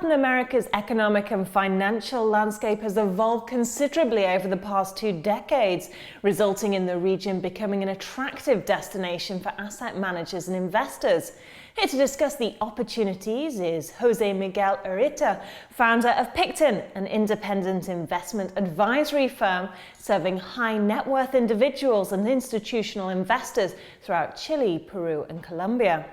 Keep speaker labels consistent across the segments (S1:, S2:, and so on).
S1: Latin America's economic and financial landscape has evolved considerably over the past 2 decades, resulting in the region becoming an attractive destination for asset managers and investors. Here to discuss the opportunities is Jose Miguel Ureta, founder of PICTON, an independent investment advisory firm serving high net worth individuals and institutional investors throughout Chile, Peru and Colombia.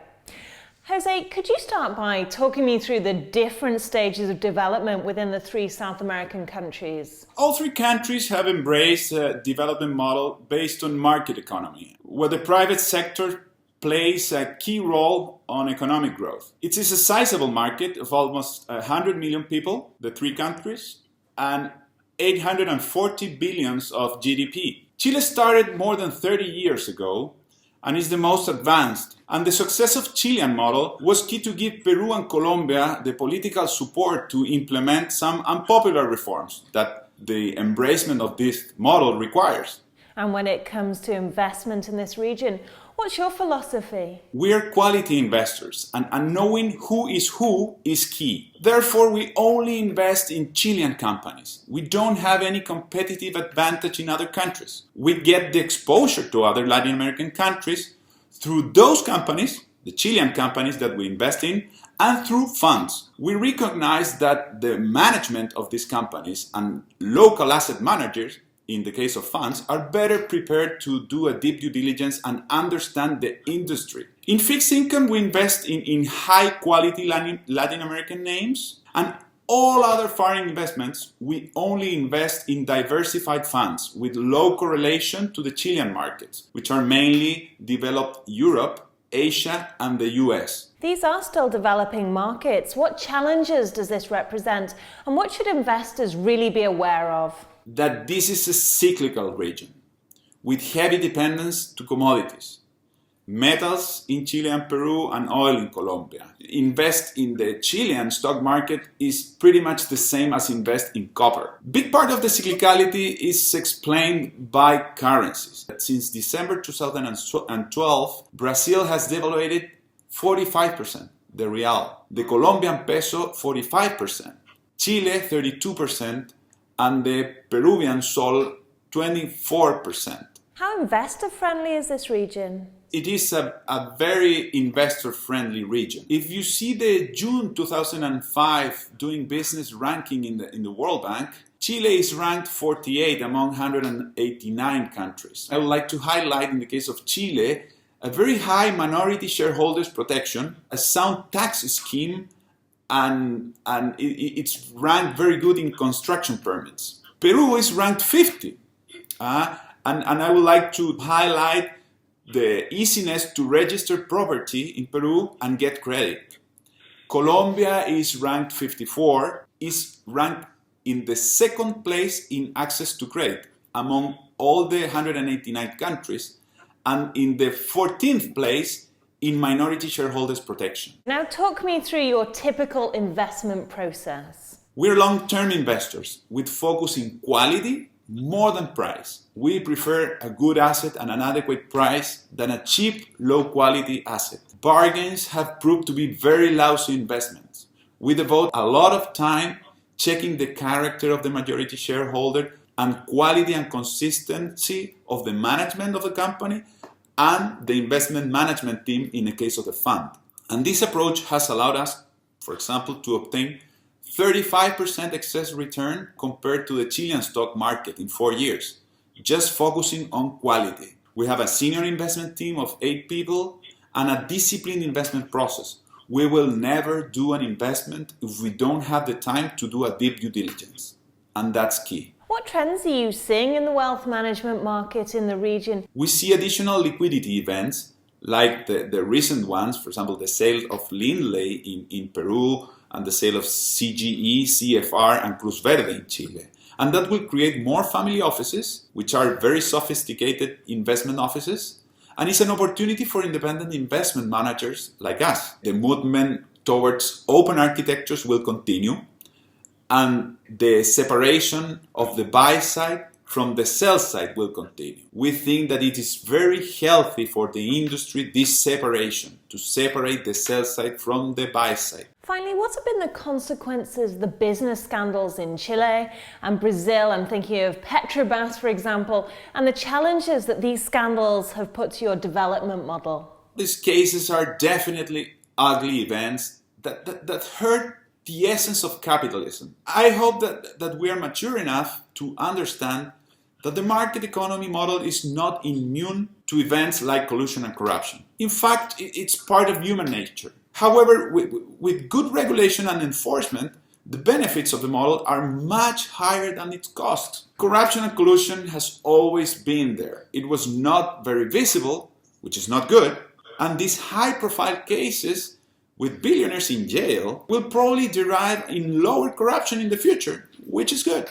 S1: Jose, could you start by talking me through the different stages of development within the 3 South American countries?
S2: All 3 countries have embraced a development model based on market economy, where the private sector plays a key role on economic growth. It is a sizable market of almost 100 million people, the 3 countries, and 840 billions of GDP. Chile started more than 30 years ago and is the most advanced. And the success of Chilean model was key to give Peru and Colombia the political support to implement some unpopular reforms that the embracement of this model requires.
S1: And when it comes to investment in this region, what's your philosophy?
S2: We are quality investors, and knowing who is key. Therefore, we only invest in Chilean companies. We don't have any competitive advantage in other countries. We get the exposure to other Latin American countries through those companies, the Chilean companies that we invest in, and through funds. We recognize that the management of these companies and local asset managers, in the case of funds, are better prepared to do a deep due diligence and understand the industry. In fixed income, we invest in high quality Latin American names, and all other foreign investments, we only invest in diversified funds with low correlation to the Chilean markets, which are mainly developed Europe, Asia, and the US.
S1: These are still developing markets. What challenges does this represent, and what should investors really be aware of?
S2: That this is a cyclical region with heavy dependence to commodities, metals in Chile and Peru, and oil in Colombia. Invest in the Chilean stock market is pretty much the same as invest in copper. Big part of the cyclicality is explained by currencies. Since December 2012, Brazil has devaluated 45%, the real, the Colombian peso 45%, Chile 32%, and the Peruvian sol 24%.
S1: How investor-friendly is this region?
S2: It is a very investor-friendly region. If you see the June 2005 doing business ranking in the World Bank, Chile is ranked 48 among 189 countries. I would like to highlight in the case of Chile a very high minority shareholders protection, a sound tax scheme, and it's ranked very good in construction permits. Peru is ranked 50, and I would like to highlight the easiness to register property in Peru and get credit. Colombia is ranked 54, is ranked in the 2nd place in access to credit among all the 189 countries, and in the 14th place in minority shareholders protection.
S1: Now talk me through your typical investment process.
S2: We're long-term investors with focus in quality more than price. We prefer a good asset and an adequate price than a cheap, low-quality asset. Bargains have proved to be very lousy investments. We devote a lot of time checking the character of the majority shareholder and quality and consistency of the management of the company and the investment management team in the case of the fund. And this approach has allowed us, for example, to obtain 35% excess return compared to the Chilean stock market in 4 years, just focusing on quality. We have a senior investment team of 8 people and a disciplined investment process. We will never do an investment if we don't have the time to do a deep due diligence, and that's key.
S1: What trends are you seeing in the wealth management market in the region?
S2: We see additional liquidity events like the recent ones, for example, the sale of Lindley in Peru and the sale of CGE, CFR and Cruz Verde in Chile. And that will create more family offices, which are very sophisticated investment offices, and it's an opportunity for independent investment managers like us. The movement towards open architectures will continue, and the separation of the buy side from the sell side will continue. We think that it is very healthy for the industry, this separation, to separate the sell side from the buy side.
S1: Finally, what have been the consequences of the business scandals in Chile and Brazil? I'm thinking of Petrobras, for example, and the challenges that these scandals have put to your development model.
S2: These cases are definitely ugly events that hurt the essence of capitalism. I hope that we are mature enough to understand that the market economy model is not immune to events like collusion and corruption. In fact, it's part of human nature. However, with good regulation and enforcement, the benefits of the model are much higher than its costs. Corruption and collusion has always been there. It was not very visible, which is not good, and these high-profile cases with billionaires in jail will probably derive in lower corruption in the future, which is good.